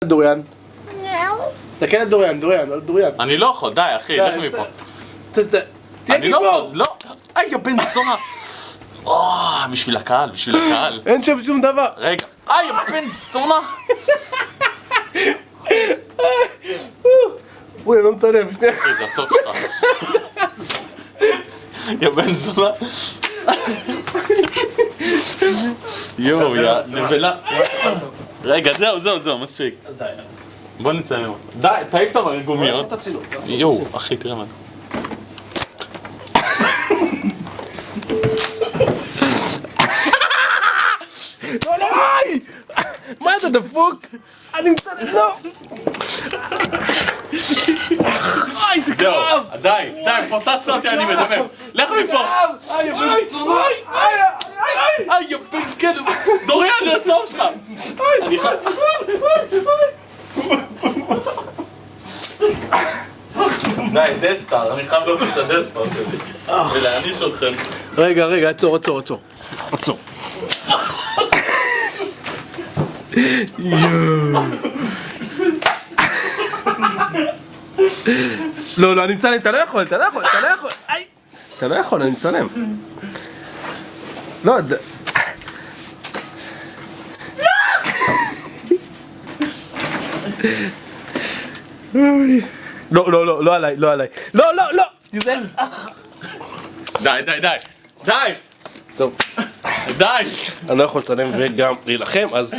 דוריאן. תסתכל על דוריאן, דוריאן. אני לא יכול, די אחי, לך מפה. אני לא יכול, לא. יא בן זונה. בשביל הקהל, בשביל הקהל. אין שם שום דבר. רגע. יא בן זונה. אוי, אני לא מצלם. זה הסוף שלך. יא בן זונה. יואו, יא נבלה. רגע, זהו, מספיק. אז די. בוא נצלם. די, תעיף את המרגומיות. יואו, אחי, תראה מה. לא, לא, מה אתה דפוק? אני מצלם, לא. אוי, זה זהו, קרב. די, פוצצת אותי, אני מדבר. לך מפה. יא בן כלב. דוריאן, זה הסוף שלך. אני חייב... די, דסטאר, אני חייב להוציא את הדסטאר שלי ולהעניש אתכם. רגע, עצור. לא, אני מצלם, אתה לא יכול. אתה לא יכול, אני מצלם. לא, לא עליי. לא! תיזהר. די. טוב. די! אני לא יכול לצלם וגם להילחם, אז...